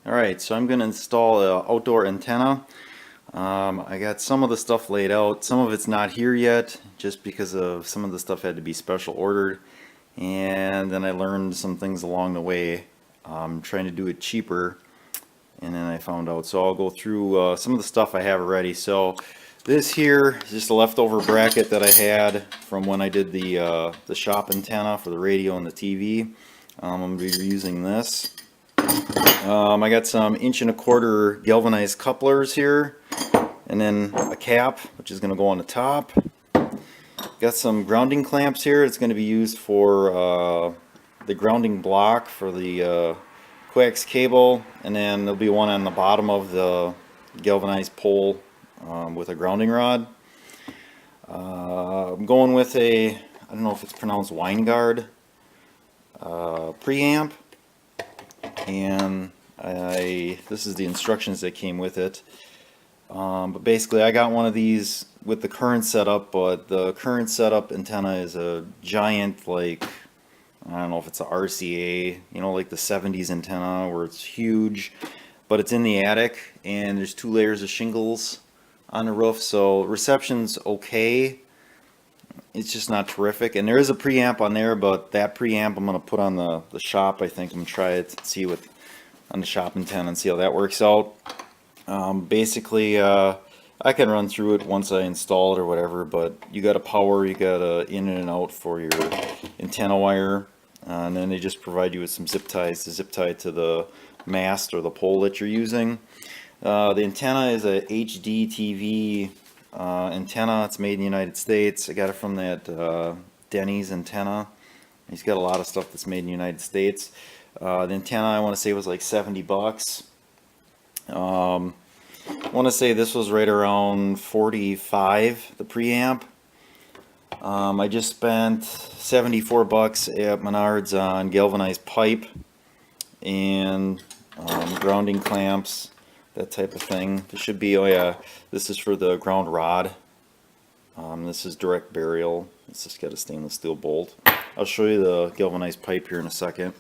Alright, so I'm going to install an outdoor antenna. I got some of the stuff laid out. Some of it's not here yet, just because of some of the stuff had to be special ordered. And then I learned some things along the way, trying to do it cheaper. And then I found out. So I'll go through some of the stuff I have already. So this here is just a leftover bracket that I had from when I did the shop antenna for the radio and the TV. I'm going to be using this. I got some 1.25 inch galvanized couplers here, and then a cap, which is going to go on the top. Got some grounding clamps here. It's going to be used for the grounding block for the coax cable, and then there'll be one on the bottom of the galvanized pole with a grounding rod. I'm going with I don't know if it's pronounced Weingard preamp. And this is the instructions that came with it. But basically I got one of these with the current setup, but the current setup antenna is a giant, like, I don't know if it's a RCA, you know, like the 70s antenna where it's huge, but it's in the attic and there's 2 layers of shingles on the roof, so reception's okay. It's just not terrific, and there is a preamp on there, but that preamp I'm going to put on the shop. I think I'm going to try it, see what on the shop antenna and see how that works out. Basically, I can run through it once I install it or whatever, but you got a power, you got a in and out for your antenna wire, and then they just provide you with some zip ties to zip tie to the mast or the pole that you're using. The antenna is a HD TV antenna. It's made in the United States. I got it from that Denny's antenna. He's got a lot of stuff that's made in the United States. The antenna, I want to say, was like $70. I want to say this was right around 45, the preamp. I just spent $74 at Menards on galvanized pipe and grounding clamps, that type of thing. This should be, oh yeah, this is for the ground rod. This is direct burial. It's just got a stainless steel bolt. I'll show you the galvanized pipe here in a second.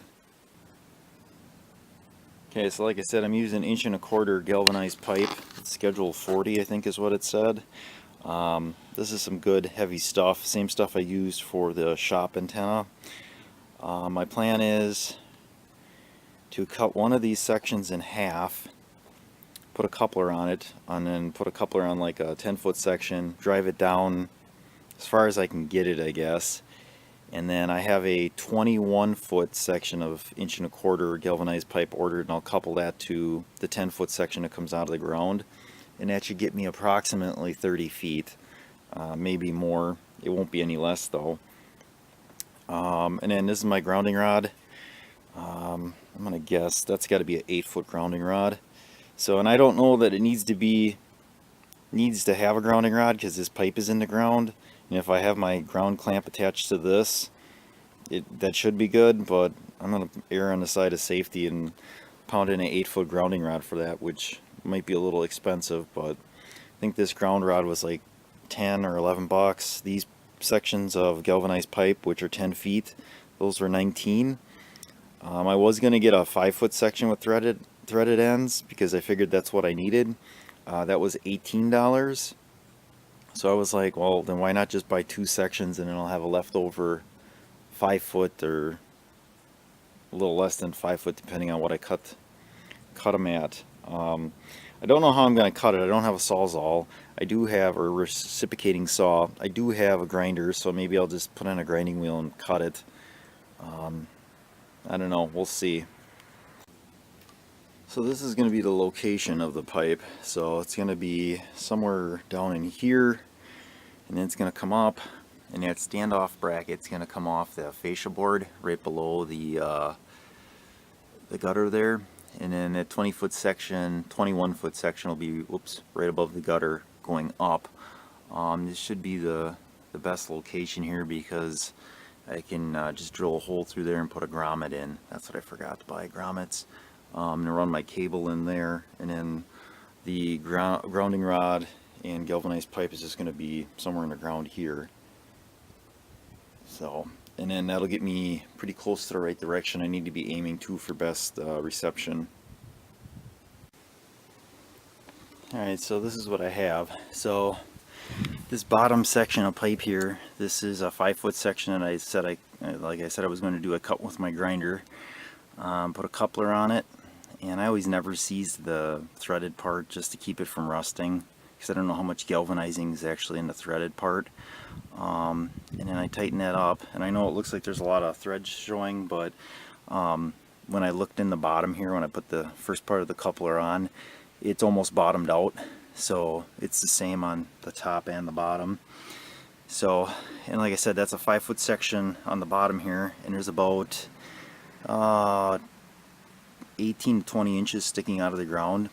Okay, so like I said, I'm using 1.25 inch galvanized pipe. It's schedule 40, I think is what it said. This is some good heavy stuff, same stuff I used for the shop antenna. My plan is to cut one of these sections in half, put a coupler on it, and then put a coupler on like a 10-foot section, drive it down as far as I can get it, I guess. And then I have a 21-foot section of 1.25 inch galvanized pipe ordered, and I'll couple that to the 10-foot section that comes out of the ground. And that should get me approximately 30 feet, maybe more. It won't be any less though. And then this is my grounding rod. I'm gonna guess that's got to be an 8-foot grounding rod. So, and I don't know that it needs to have a grounding rod because this pipe is in the ground. And if I have my ground clamp attached to this, that should be good, but I'm going to err on the side of safety and pound in an 8-foot grounding rod for that, which might be a little expensive, but I think this ground rod was like 10 or 11 bucks. These sections of galvanized pipe, which are 10 feet, those were 19. I was going to get a 5-foot section with threaded ends because I figured that's what I needed. That was $18. So I was like, well, then why not just buy 2 sections and then I'll have a leftover 5-foot or a little less than 5-foot depending on what I cut them at. I don't know how I'm going to cut it. I don't have a Sawzall. I do have a reciprocating saw. I do have a grinder, so maybe I'll just put on a grinding wheel and cut it. I don't know. We'll see. So this is going to be the location of the pipe. So it's going to be somewhere down in here, and then it's going to come up, and that standoff bracket's going to come off the fascia board right below the gutter there, and then that 20-foot section, 21-foot section will be, right above the gutter going up. This should be the best location here because I can just drill a hole through there and put a grommet in. That's what I forgot to buy, grommets. And run my cable in there, and then the grounding rod and galvanized pipe is just going to be somewhere in the ground here. So, and then that'll get me pretty close to the right direction I need to be aiming to for best reception. Alright, so this is what I have. So this bottom section of pipe here, this is a 5-foot section, and like I said I was going to do a cut with my grinder. Put a coupler on it, and I always never seize the threaded part just to keep it from rusting, because I don't know how much galvanizing is actually in the threaded part. And then I tighten that up, and I know it looks like there's a lot of threads showing, but when I looked in the bottom here, when I put the first part of the coupler on, it's almost bottomed out, so it's the same on the top and the bottom. So, and like I said, that's a 5-foot section on the bottom here, and there's about 18 to 20 inches sticking out of the ground.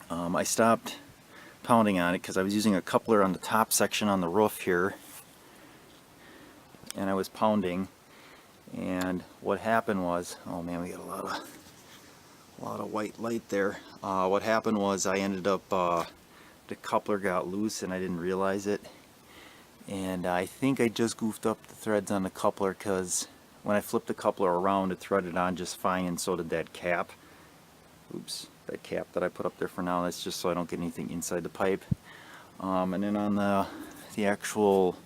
I stopped pounding on it because I was using a coupler on the top section on the roof here, and I was pounding, and what happened was, oh man, we got a lot of white light there. What happened was I ended up, the coupler got loose and I didn't realize it, and I think I just goofed up the threads on the coupler, because when I flipped the coupler around, it threaded on just fine, and so did that cap. Oops, that cap that I put up there for now, that's just so I don't get anything inside the pipe. And then on the actual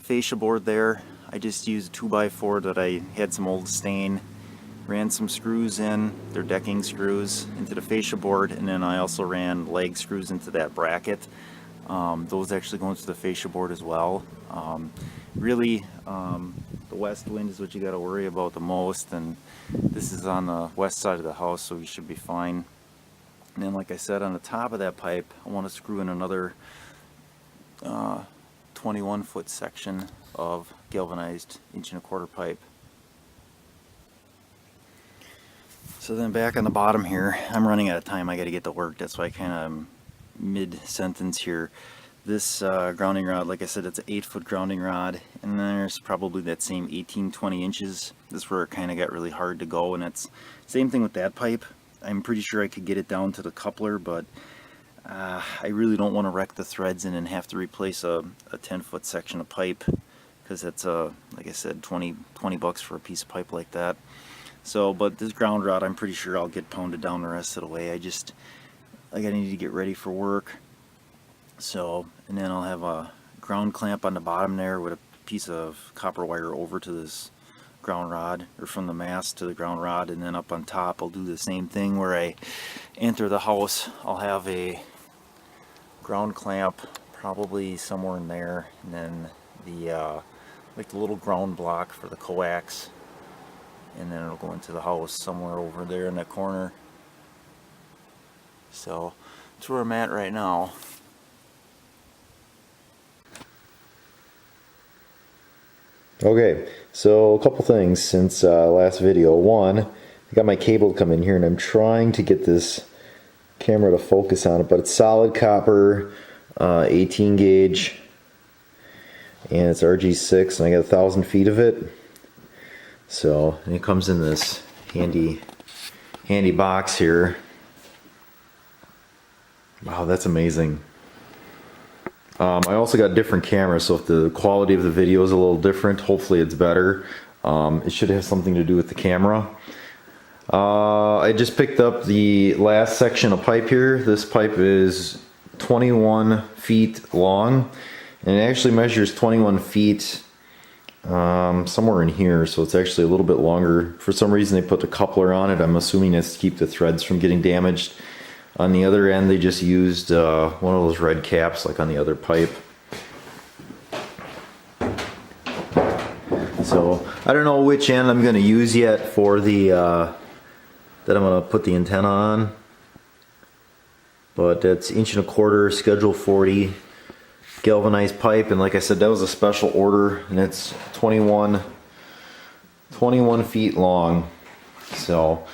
fascia board there, I just used a 2x4 that I had some old stain, ran some screws in, they're decking screws, into the fascia board, and then I also ran leg screws into that bracket. Those actually go into the fascia board as well. Really, the west wind is what you got to worry about the most, and this is on the west side of the house, so we should be fine. And then, like I said, on the top of that pipe, I want to screw in another 21-foot section of galvanized 1.25-inch pipe. So then back on the bottom here, I'm running out of time, I got to get to work, that's why I kind of mid-sentence here. This grounding rod, like I said, it's an 8-foot grounding rod, and there's probably that same 18-20 inches. This is where it kind of got really hard to go, and it's same thing with that pipe. I'm pretty sure I could get it down to the coupler, but I really don't want to wreck the threads and then have to replace a 10-foot section of pipe, because that's like I said, 20 bucks for a piece of pipe like that. So, but this ground rod, I'm pretty sure I'll get pounded down the rest of the way. I need to get ready for work. So, and then I'll have a ground clamp on the bottom there with a piece of copper wire over to this ground rod, or from the mast to the ground rod, and then up on top I'll do the same thing where I enter the house. I'll have a ground clamp probably somewhere in there, and then the like the little ground block for the coax, and then it'll go into the house somewhere over there in that corner. So that's where I'm at right now. Okay, so a couple things since last video. One, I got my cable to come in here, and I'm trying to get this camera to focus on it, but it's solid copper, 18 gauge, and it's RG6, and I got 1,000 feet of it. So, and it comes in this handy box here. Wow, that's amazing. I also got different cameras, so if the quality of the video is a little different, hopefully it's better. It should have something to do with the camera. I just picked up the last section of pipe here. This pipe is 21 feet long, and it actually measures 21 feet somewhere in here, so it's actually a little bit longer. For some reason they put the coupler on it. I'm assuming it's to keep the threads from getting damaged. On the other end they just used one of those red caps like on the other pipe. So I don't know which end I'm going to use yet for the that I'm going to put the antenna on, but that's 1.25 inch, schedule 40 galvanized pipe, and like I said, that was a special order, and it's 21 feet long. So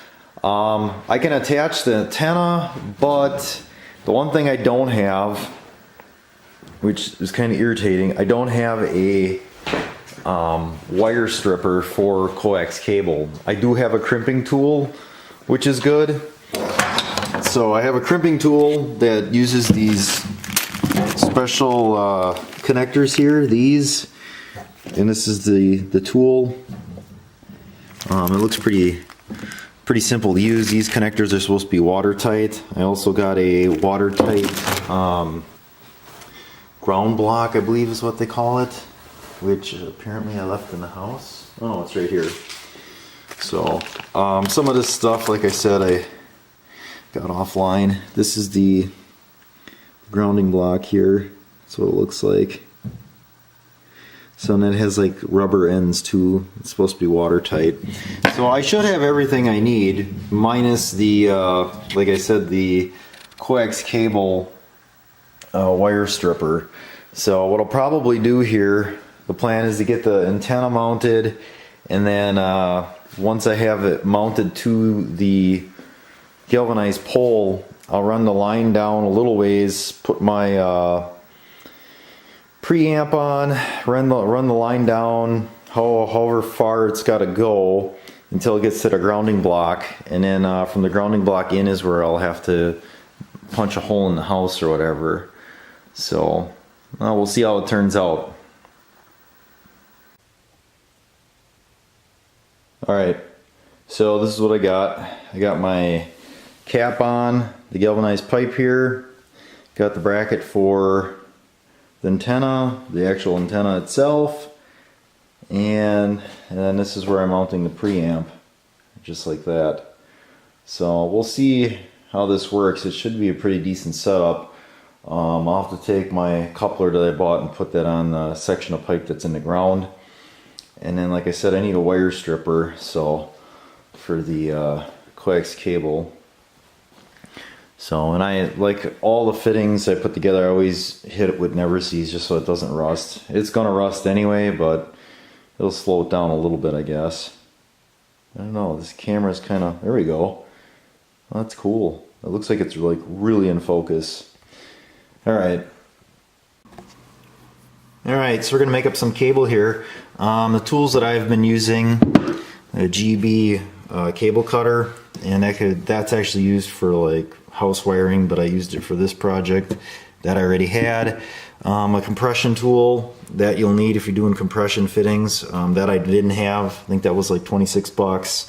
I can attach the antenna, but the one thing I don't have, which is kind of irritating, I don't have a wire stripper for coax cable. I do have a crimping tool, which is good. So I have a crimping tool that uses these special connectors here, these, and this is the tool. It looks pretty pretty simple to use. These connectors are supposed to be watertight. I also got a watertight ground block, I believe is what they call it, which apparently I left in the house. Oh no, it's right here. So some of this stuff, like I said, I got offline. This is the grounding block here. That's what it looks like. So then it has like rubber ends too. It's supposed to be watertight. So I should have everything I need, minus the, like I said, the coax cable wire stripper. So what I'll probably do here, the plan is to get the antenna mounted, and then once I have it mounted to the galvanized pole, I'll run the line down a little ways, put my preamp on, run the line down however far it's got to go until it gets to the grounding block, and then from the grounding block in is where I'll have to punch a hole in the house or whatever. So we'll see how it turns out. Alright, so this is what I got. I got my cap on, the galvanized pipe here, got the bracket for the antenna, the actual antenna itself, and then this is where I'm mounting the preamp, just like that. So we'll see how this works. It should be a pretty decent setup. I'll have to take my coupler that I bought and put that on the section of pipe that's in the ground. And then, like I said, I need a wire stripper, so for the coax cable. So, and I, like all the fittings I put together, I always hit it with never sees just so it doesn't rust. It's gonna rust anyway, but it'll slow it down a little bit, I guess. I don't know, this camera's kind of, there we go. Well, that's cool. It looks like it's like really in focus. Alright. Alright, so we're going to make up some cable here. The tools that I've been using, a GB cable cutter, and that's actually used for like house wiring, but I used it for this project that I already had. A compression tool that you'll need if you're doing compression fittings, that I didn't have. I think that was like 26 bucks.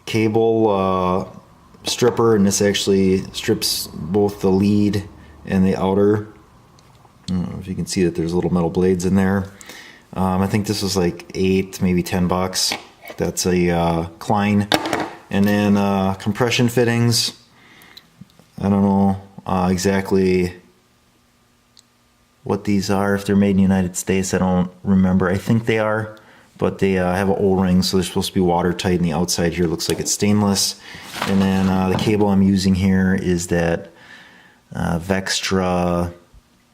Cable stripper, and this actually strips both the lead and the outer. I don't know if you can see that there's little metal blades in there. I think this was like 8, maybe 10 bucks. That's a Klein. And then compression fittings. I don't know exactly what these are. If they're made in the United States, I don't remember. I think they are, but they have an O-ring, so they're supposed to be watertight, and the outside here looks like it's stainless. And then the cable I'm using here is that Vextra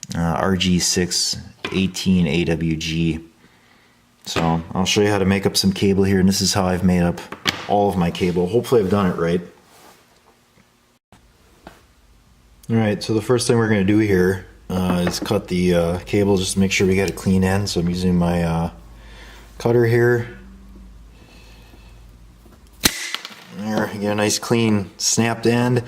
RG6 18 AWG. So I'll show you how to make up some cable here, and this is how I've made up all of my cable. Hopefully I've done it right. Alright, so the first thing we're going to do here is cut the cable just to make sure we get a clean end. So I'm using my cutter here. There, you get a nice clean snapped end.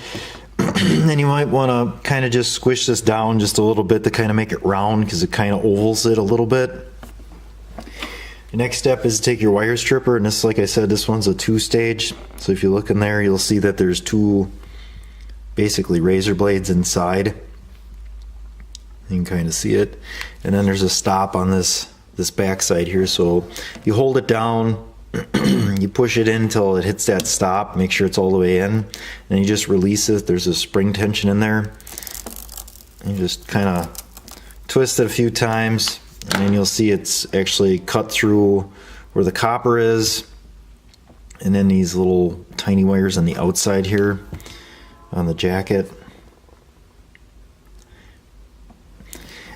Then you might want to kind of just squish this down just a little bit to kind of make it round, because it kind of ovals it a little bit. The next step is to take your wire stripper, and this, like I said, this one's a 2-stage. So if you look in there, you'll see that there's 2 basically razor blades inside. You can kind of see it. And then there's a stop on this back side here. So you hold it down, you push it in until it hits that stop, make sure it's all the way in, and you just release it. There's a spring tension in there. You just kind of twist it a few times, and then you'll see it's actually cut through where the copper is, and then these little tiny wires on the outside here on the jacket.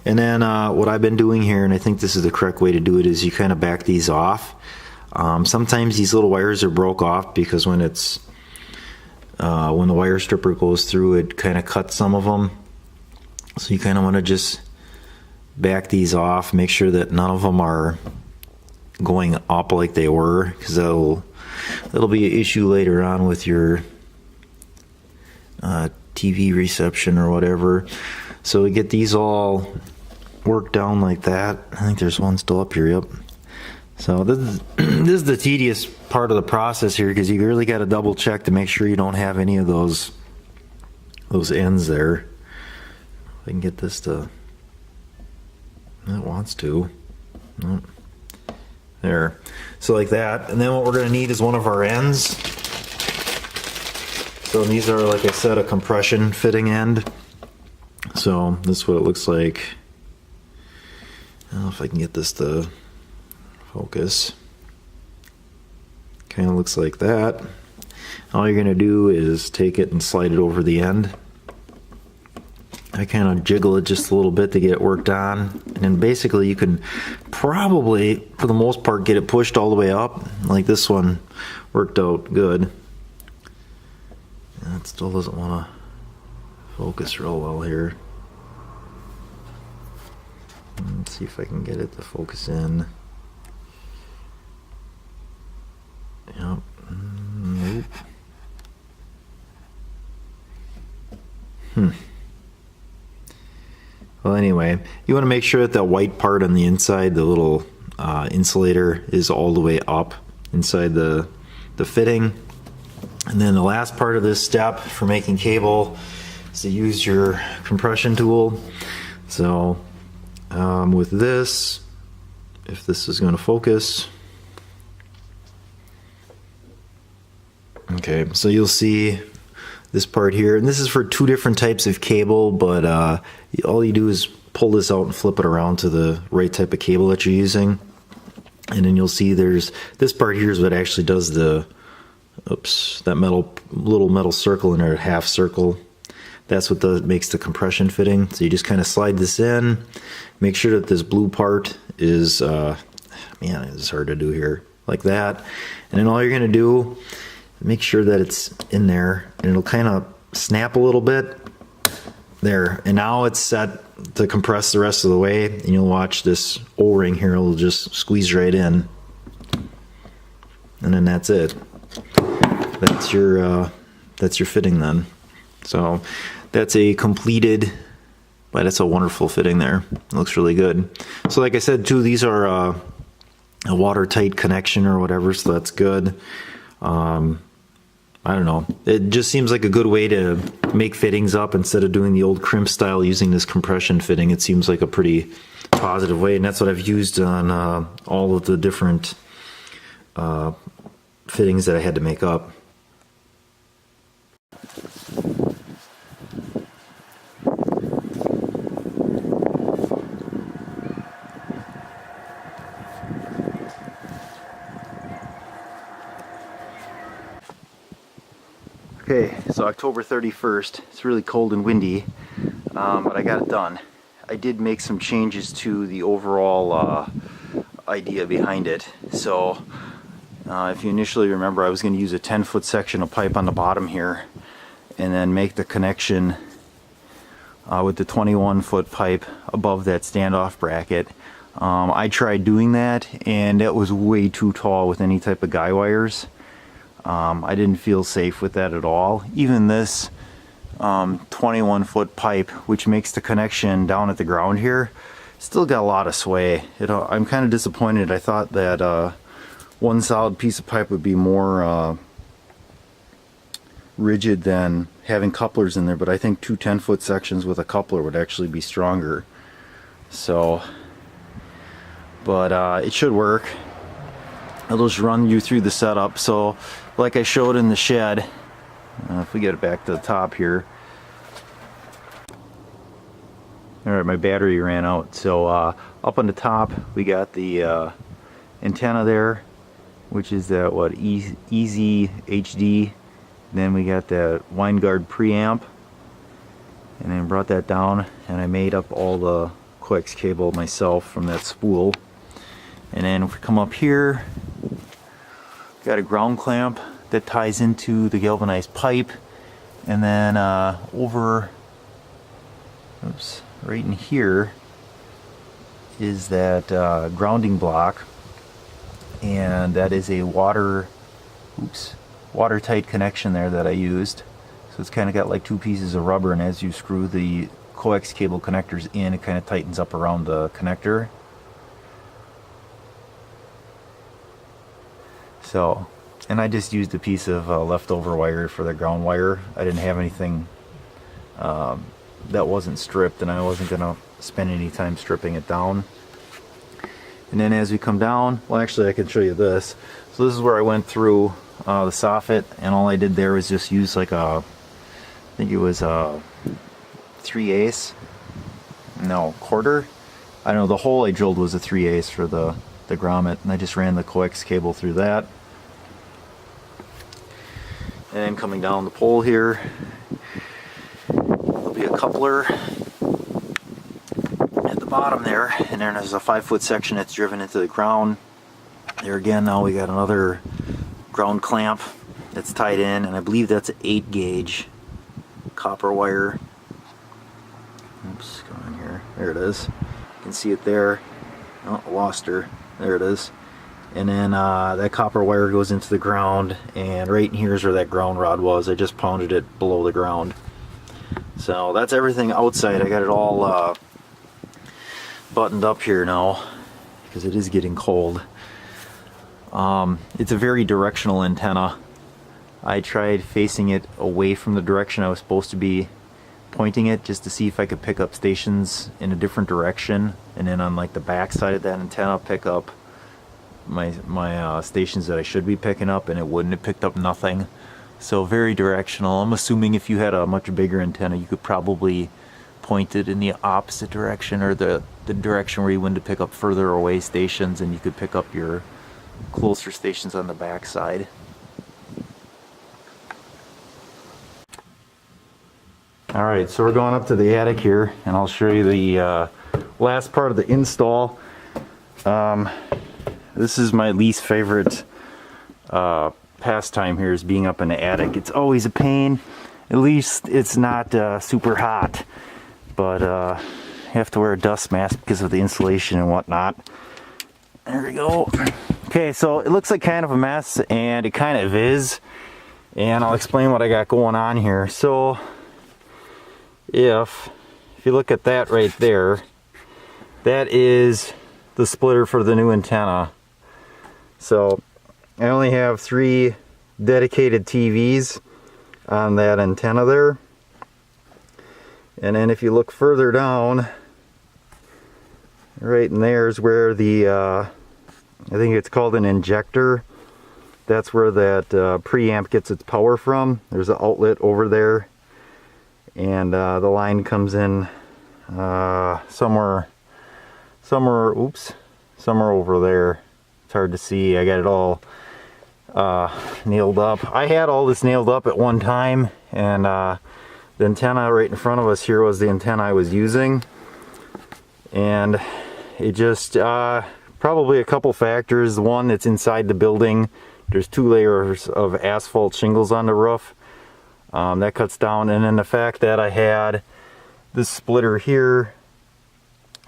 And then what I've been doing here, and I think this is the correct way to do it, is you kind of back these off. Sometimes these little wires are broke off because when it's when the wire stripper goes through, it kind of cuts some of them. So you kind of want to just back these off, make sure that none of them are going up like they were, because that'll be an issue later on with your TV reception or whatever. So we get these all worked down like that. I think there's one still up here, yep. So this is the tedious part of the process here, because you really got to double check to make sure you don't have any of those ends there. If I can get this to, it wants to. Nope. There. So like that. And then what we're going to need is one of our ends. So these are, like I said, a compression fitting end. So this is what it looks like. I don't know if I can get this to focus. Kind of looks like that. All you're going to do is take it and slide it over the end. I kind of jiggle it just a little bit to get it worked on. And then basically you can probably, for the most part, get it pushed all the way up. Like this one worked out good. And it still doesn't want to focus real well here. Let's see if I can get it to focus in. Yep. Nope. Well, anyway, you want to make sure that that white part on the inside, the little insulator, is all the way up inside the fitting. And then the last part of this step for making cable is to use your compression tool. So with this, if this is going to focus, okay, so you'll see this part here, and this is for two different types of cable, but all you do is pull this out and flip it around to the right type of cable that you're using. And then you'll see there's this part here is what actually does the, oops, that little metal circle in there, half circle. That's what makes the compression fitting. So you just kind of slide this in, make sure that this blue part is, man, it's hard to do here, like that. And then all you're gonna do, make sure that it's in there, and it'll kind of snap a little bit there. And now it's set to compress the rest of the way, and you'll watch this O-ring here, it'll just squeeze right in, and then that's it. That's your fitting then. So that's a completed, but that's a wonderful fitting there. It looks really good. So like I said too, these are a watertight connection or whatever, so that's good. I don't know. It just seems like a good way to make fittings up instead of doing the old crimp style using this compression fitting. It seems like a pretty positive way, and that's what I've used on all of the different fittings that I had to make up. Okay, so October 31st, it's really cold and windy, but I got it done. I did make some changes to the overall idea behind it. So if you initially remember, I was going to use a 10-foot section of pipe on the bottom here and then make the connection with the 21-foot pipe above that standoff bracket. I tried doing that, and that was way too tall with any type of guy wires. I didn't feel safe with that at all. Even this 21-foot pipe, which makes the connection down at the ground here, still got a lot of sway. I'm kind of disappointed. I thought that one solid piece of pipe would be more rigid than having couplers in there, but I think two 10-foot sections with a coupler would actually be stronger. So, but it should work. It'll just run you through the setup. So like I showed in the shed, if we get it back to the top here. Alright, my battery ran out. So up on the top we got the antenna there, which is that Easy HD. Then we got the Winegard preamp, and then brought that down, and I made up all the coax cable myself from that spool. And then if we come up here, got a ground clamp that ties into the galvanized pipe, and then over, oops, right in here is that grounding block, and that is a watertight connection there that I used. So it's kind of got like two pieces of rubber, and as you screw the coax cable connectors in, it kind of tightens up around the connector. So, and I just used a piece of leftover wire for the ground wire. I didn't have anything that wasn't stripped, and I wasn't gonna spend any time stripping it down. And then as we come down, well, actually I can show you this. So this is where I went through the soffit, and all I did there was just use like a, I think it was a 3/8, no, quarter. I don't know, the hole I drilled was a 3/8 for the grommet, and I just ran the coax cable through that. And then coming down the pole here, there'll be a coupler at the bottom there, and then there's a 5-foot section that's driven into the ground. There again, now we got another ground clamp that's tied in, and I believe that's an 8-gauge copper wire. Oops, come on here. There it is. You can see it there. Oh, I lost her. There it is. And then that copper wire goes into the ground, and right in here is where that ground rod was. I just pounded it below the ground. So that's everything outside. I got it all buttoned up here now because it is getting cold. It's a very directional antenna. I tried facing it away from the direction I was supposed to be pointing it, just to see if I could pick up stations in a different direction, and then on like the back side of that antenna pick up my stations that I should be picking up, and it wouldn't. It picked up nothing. So very directional. I'm assuming if you had a much bigger antenna, you could probably point it in the opposite direction, or the direction where you wanted to pick up further away stations, and you could pick up your closer stations on the back side. Alright, so we're going up to the attic here, and I'll show you the last part of the install. This is my least favorite pastime here, is being up in the attic. It's always a pain. At least it's not super hot, but you have to wear a dust mask because of the insulation and whatnot. There we go. Okay, so it looks like kind of a mess, and it kind of is, and I'll explain what I got going on here. So if you look at that right there, that is the splitter for the new antenna. So I only have 3 dedicated TVs on that antenna there. And then if you look further down, right in there is where the I think it's called an injector. That's where that preamp gets its power from. There's an outlet over there, and the line comes in somewhere over there. It's hard to see. I got it all nailed up. I had all this nailed up at one time, and the antenna right in front of us here was the antenna I was using, and it just probably a couple factors. One, it's inside the building. There's 2 layers of asphalt shingles on the roof. That cuts down, and then the fact that I had this splitter here,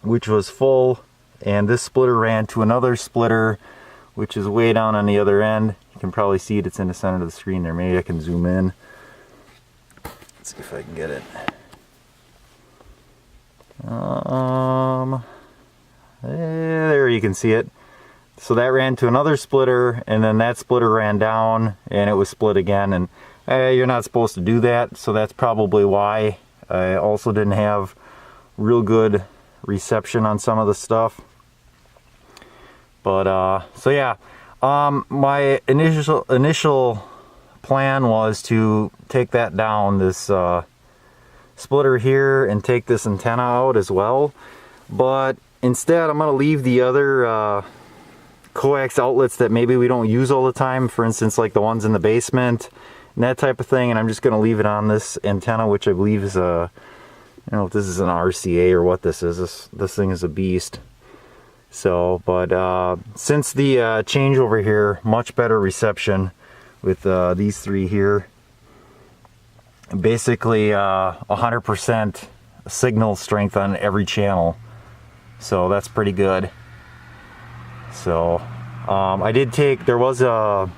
which was full, and this splitter ran to another splitter, which is way down on the other end. You can probably see it. It's in the center of the screen there. Maybe I can zoom in. Let's see if I can get it. There you can see it. So that ran to another splitter, and then that splitter ran down, and it was split again. And you're not supposed to do that, so that's probably why. I also didn't have real good reception on some of the stuff. But so yeah, my initial plan was to take that down, this splitter here, and take this antenna out as well. But instead, I'm going to leave the other coax outlets that maybe we don't use all the time, for instance like the ones in the basement and that type of thing, and I'm just going to leave it on this antenna, which I believe is a, I don't know if this is an RCA or what this is. This thing is a beast. So, but since the changeover here, much better reception with these 3 here. Basically 100% signal strength on every channel. So that's pretty good. So I did take, there was a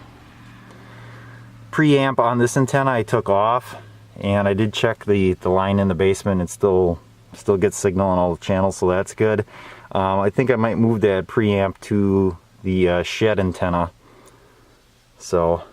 preamp on this antenna I took off, and I did check the line in the basement, and still gets signal on all the channels, so that's good. I think I might move that preamp to the shed antenna. So